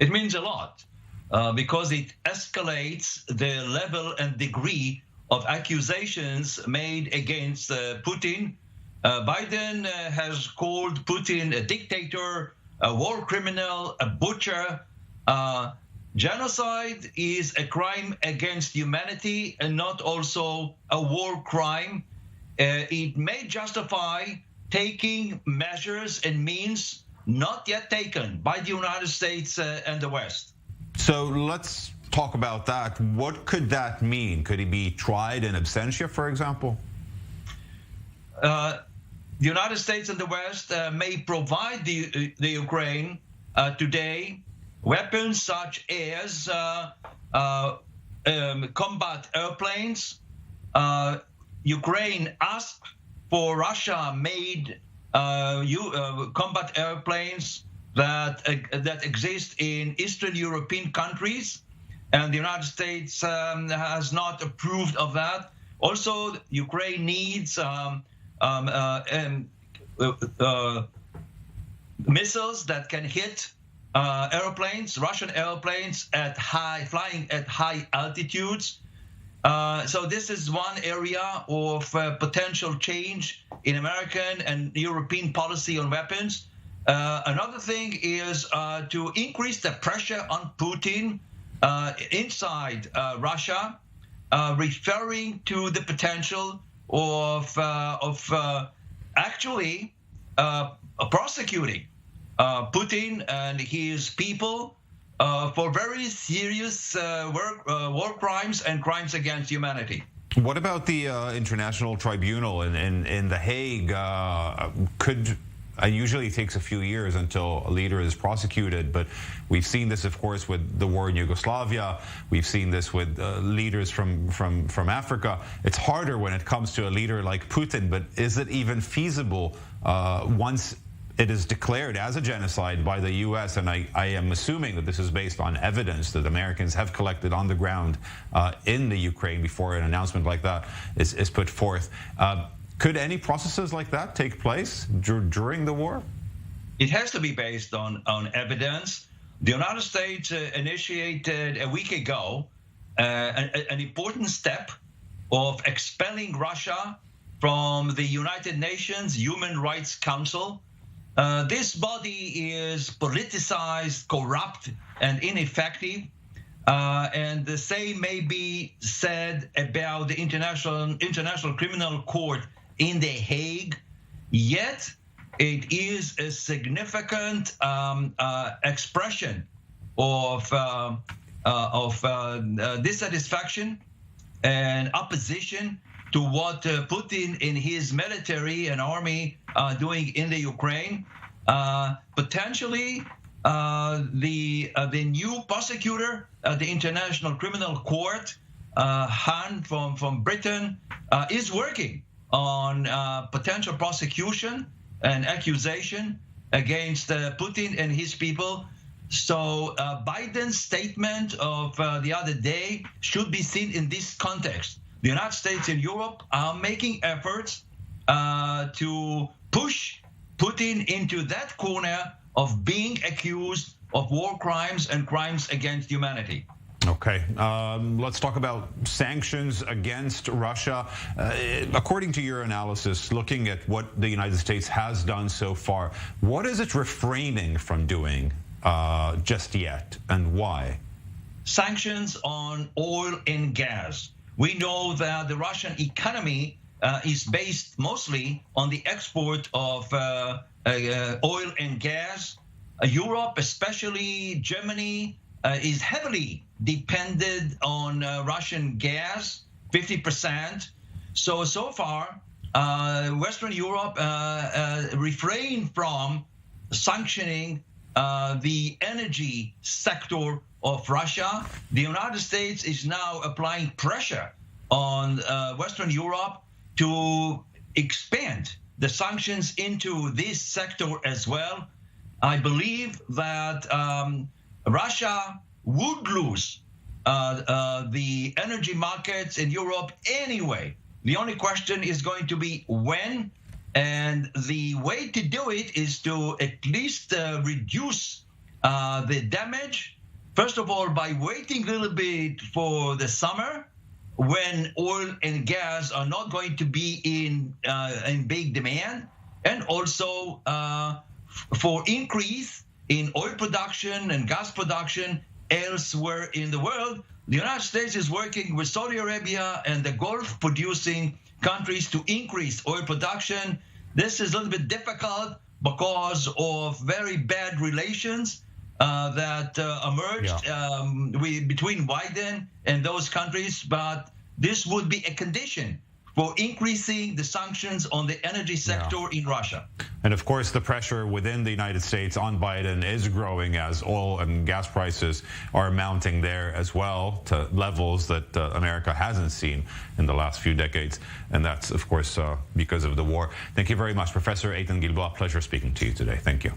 It means a lot because it escalates the level and degree of accusations made against Putin. Biden has called Putin a dictator, a war criminal, a butcher. Genocide is a crime against humanity and not also a war crime. It may justify taking measures and means not yet taken by the United States and the West. So let's talk about that. What could that mean? Could he be tried in absentia, for example? The United States and the West may provide the Ukraine today weapons such as combat airplanes. Ukraine asked for Russia-made combat airplanes that exist in Eastern European countries, and the United States has not approved of that. Also, Ukraine needs missiles that can hit airplanes, Russian airplanes flying at high altitudes. So this is one area of potential change in American and European policy on weapons. Another thing is to increase the pressure on Putin inside Russia, referring to the potential of actually prosecuting Putin and his people for very serious war crimes and crimes against humanity. What about the International Tribunal in The Hague? Usually takes a few years until a leader is prosecuted, but we've seen this, of course, with the war in Yugoslavia. We've seen this with leaders from Africa. It's harder when it comes to a leader like Putin, but is it even feasible once it is declared as a genocide by the U.S., and I am assuming that this is based on evidence that Americans have collected on the ground in the Ukraine before an announcement like that is put forth. Could any processes like that take place during the war? It has to be based on evidence. The United States initiated a week ago an important step of expelling Russia from the United Nations Human Rights Council. This body is politicized, corrupt, and ineffective. And the same may be said about the International Criminal Court in The Hague. Yet, it is a significant expression of dissatisfaction and opposition to what Putin and his military and army are doing in the Ukraine. Potentially, the new prosecutor at the International Criminal Court, Han from Britain, is working on potential prosecution and accusation against Putin and his people. So Biden's statement of the other day should be seen in this context. The United States and Europe are making efforts to push Putin into that corner of being accused of war crimes and crimes against humanity. Okay, let's talk about sanctions against Russia. According to your analysis, looking at what the United States has done so far, what is it refraining from doing just yet, and why? Sanctions on oil and gas. We know that the Russian economy is based mostly on the export of oil and gas. Europe, especially Germany, is heavily dependent on Russian gas, 50%. So far, Western Europe refrained from sanctioning the energy sector of Russia. The United States is now applying pressure on Western Europe to expand the sanctions into this sector as well. I believe that Russia would lose the energy markets in Europe anyway. The only question is going to be when, and the way to do it is to at least reduce the damage, first of all, by waiting a little bit for the summer, when oil and gas are not going to be in big demand, and also for increase in oil production and gas production elsewhere in the world. The United States is working with Saudi Arabia and the Gulf producing countries to increase oil production. This is a little bit difficult because of very bad relations that emerged between Biden and those countries, but this would be a condition for increasing the sanctions on the energy sector in Russia. And of course, the pressure within the United States on Biden is growing as oil and gas prices are mounting there as well to levels that America hasn't seen in the last few decades. And that's, of course, because of the war. Thank you very much, Professor Eytan Gilboa. Pleasure speaking to you today. Thank you.